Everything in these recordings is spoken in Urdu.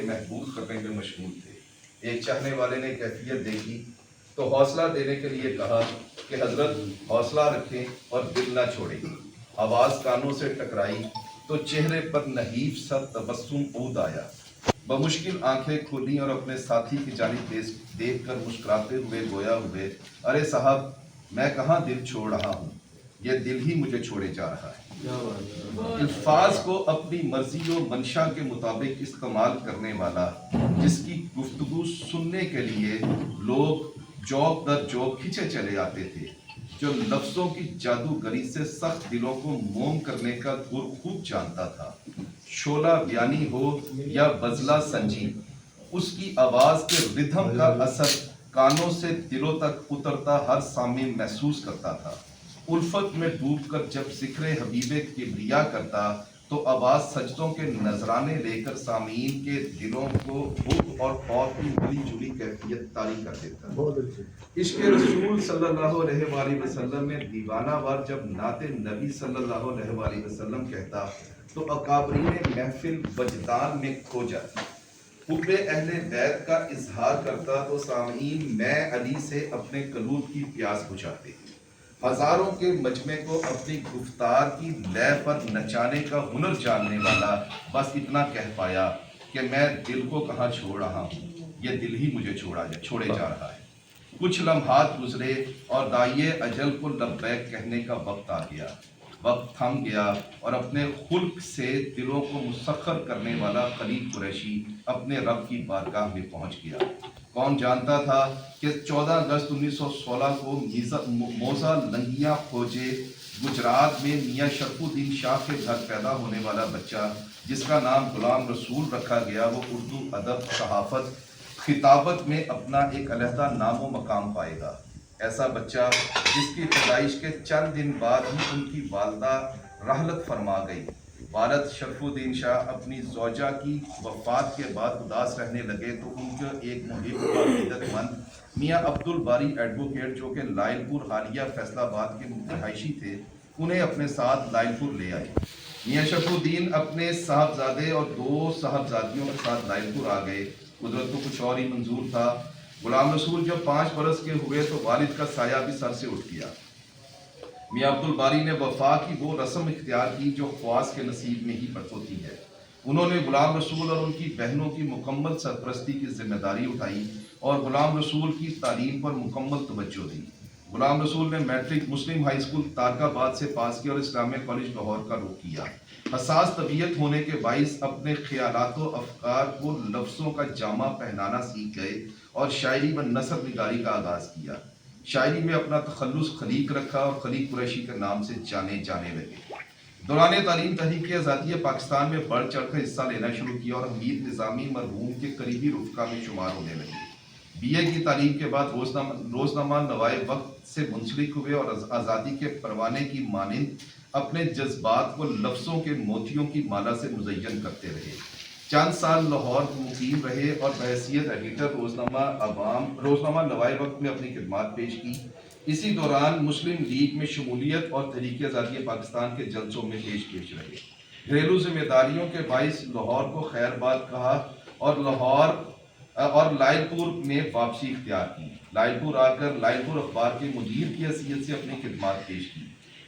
محبوب کرنے میں مشغول تھے۔ ایک چاہنے والے نے کیفیت دیکھی تو حوصلہ دینے کے لیے کہا کہ حضرت حوصلہ رکھیں اور دل نہ چھوڑیں۔ آواز کانوں سے ٹکرائی تو چہرے پر نحیف سا تبسم عود آیا۔ بمشکل آنکھیں کھولی اور اپنے ساتھی کی جانب دیکھ کر مسکراتے ہوئے گویا ہوئے، ارے صاحب میں کہاں دل چھوڑ رہا ہوں، یہ دل ہی مجھے چھوڑے جا رہا ہے۔ الفاظ کو اپنی مرضی و منشا کے مطابق استعمال کرنے والا، جس کی گفتگو سننے کے لیے لوگ جوک در جوک کھنچے چلے آتے تھے، جو لفظوں کی جادوگری سے سخت دلوں کو موم کرنے کا گر خوب جانتا تھا۔ شعلہ بیانی ہو یا بزلہ سنجی، اس کی آواز کے ردھم کا اثر کانوں سے دلوں تک اترتا ہر سامع محسوس کرتا تھا۔ الفت میں ڈوب کر جب ذکر حبیب کبریا کرتا تو آواز سجدوں کے نذرانے لے کر سامعین کے دلوں کو حب اور خوف کی ملی جلی کیفیت طاری کر دیتا۔ عشق رسول صلی اللہ علیہ وآلہ وسلم میں دیوانہ وار جب نعت نبی صلی اللہ علیہ وآلہ وسلم کہتا تو اکابرین محفل وجدان میں کھو جاتی۔ حب اہل بیت کا اظہار کرتا تو سامعین میں علی سے اپنے قلوب کی پیاس بجھاتے۔ ہزاروں کے مجمع کو اپنی گفتار کی لے پر نچانے کا ہنر جاننے والا بس اتنا کہہ پایا کہ میں دل کو کہاں چھوڑ رہا ہوں، یہ دل ہی مجھے چھوڑے جا رہا ہے۔ کچھ لمحات گزرے اور داعیے اجل کو لبیک کہنے کا وقت آ گیا۔ وقت تھم گیا اور اپنے خلق سے دلوں کو مسخر کرنے والا خلیل قریشی اپنے رب کی بارگاہ میں پہنچ گیا۔ کون جانتا تھا کہ 14 اگست 1916 کو موزہ لنگیاں کھوجے گجرات میں میاں شرف الدین شاہ کے گھر پیدا ہونے والا بچہ، جس کا نام غلام رسول رکھا گیا، وہ اردو ادب، صحافت، خطابت میں اپنا ایک علیحدہ نام و مقام پائے گا۔ ایسا بچہ جس کی پیدائش کے چند دن بعد ہی ان کی والدہ رحلت فرما گئی۔ والد شرف الدین شاہ اپنی زوجہ کی وفات کے بعد اداس رہنے لگے تو ان کے ایک محب اور عقیدت مند میاں عبد الباری ایڈوکیٹ، جو کہ لائل پور حالیہ فیصل آباد کے رہائشی تھے، انہیں اپنے ساتھ لائل پور لے آئے۔ میاں شرف الدین اپنے صاحبزادے اور 2 صاحبزادیوں کے ساتھ لائل پور آ گئے۔ قدرت کو کچھ اور ہی منظور تھا۔ غلام رسول جب 5 برس کے ہوئے تو والد کا سایہ بھی سر سے اٹھ گیا۔ میاں عبد الباری نے وفا کی وہ رسم اختیار کی جو خواص کے نصیب میں ہی ہوتی ہے۔ انہوں نے غلام رسول اور ان کی بہنوں کی مکمل سرپرستی کی ذمہ داری اٹھائی اور غلام رسول کی تعلیم پر مکمل توجہ دی۔ غلام رسول نے میٹرک مسلم ہائی اسکول تارک آباد سے پاس کیا اور اسلامیہ کالج لاہور کا رخ کیا۔ حساس طبیعت ہونے کے باعث اپنے خیالات و افکار کو لفظوں کا جامہ پہنانا سیکھ گئے اور شاعری و نثر نگاری کا آغاز کیا۔ شاعری میں اپنا تخلص خلیق رکھا اور خلیق قریشی کے نام سے جانے لگے۔ دوران تعلیم تحریک آزادی پاکستان میں بڑھ چڑھ کر حصہ لینا شروع کیا اور حمید نظامی مرحوم کے قریبی رفقا میں شمار ہونے لگے۔ بی اے کی تعلیم کے بعد روزنامہ نوائے وقت سے منسلک ہوئے اور آزادی کے پروانے کی مانند اپنے جذبات کو لفظوں کے موتیوں کی مالا سے مزین کرتے رہے۔ چند سال لاہور مقیم رہے اور بحیثیت ایڈیٹر روزنامہ نوائے وقت میں اپنی خدمات پیش کی۔ اسی دوران مسلم لیگ میں شمولیت اور تحریک آزادی پاکستان کے جلسوں میں پیش رہے۔ گھریلو ذمہ داریوں کے باعث لاہور کو خیر باد کہا اور لائل پور میں واپسی اختیار کی۔ لائل پور آ کر لائل پور اخبار کے مدیر کی حیثیت سے اپنی خدمات پیش کی۔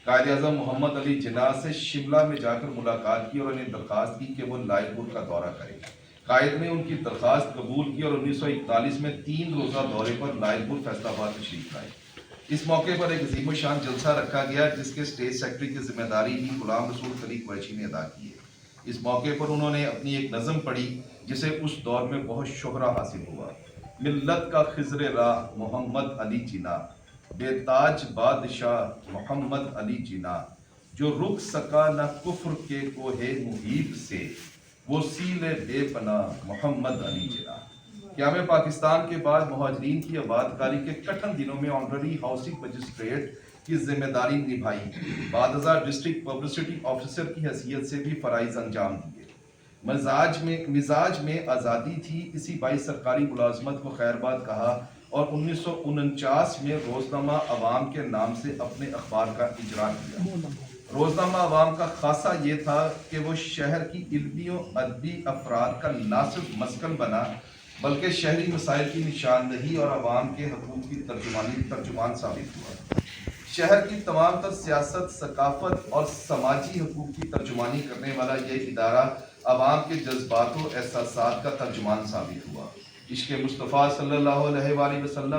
قائد اعظم محمد علی جناح سے شملہ میں جا کر ملاقات کی اور انہیں درخواست کی کہ وہ لائل پور کا دورہ کریں۔ قائد نے ان کی درخواست قبول کی اور 1941 میں 3 روزہ دورے پر لائل پور فیصل آباد تشریف لائے۔ اس موقع پر ایک عظیم الشان جلسہ رکھا گیا جس کے اسٹیج سیکرٹری کی ذمہ داری بھی غلام رسول خلیق قریشی نے ادا کی ہے۔ اس موقع پر انہوں نے اپنی ایک نظم پڑھی جسے اس دور میں بہت شہرہ حاصل ہوا۔ ملت کا خضر راہ محمد علی جناح، بے تاج بادشاہ محمد علی جناح، جو رک سکا نہ کفر کے کوہ محیط سے، وہ سیل بے پناہ محمد علی جناح۔ قیام پاکستان کے بعد مہاجرین کی آباد کاری کے کٹھن دنوں میں آنرری ہاؤسنگ مجسٹریٹ کی ذمہ داری نبھائی۔ بعد ازاں ڈسٹرکٹ پبلسٹی آفیسر کی حیثیت سے بھی فرائض انجام دیے۔ مزاج میں آزادی تھی، اسی باعث سرکاری ملازمت کو خیر باد کہا اور 1949 میں روزنامہ عوام کے نام سے اپنے اخبار کا اجرا کیا۔ روزنامہ عوام کا خاصہ یہ تھا کہ وہ شہر کی علمی و ادبی افراد کا نہ صرف مسکن بنا بلکہ شہری مسائل کی نشاندہی اور عوام کے حقوق کی ترجمان ثابت ہوا۔ شہر کی تمام تر سیاست، ثقافت اور سماجی حقوق کی ترجمانی کرنے والا یہ ادارہ عوام کے جذبات و احساسات کا ترجمان ثابت ہوا۔ عشق مصطفیٰ صلی اللہ علیہ وآلہ وسلم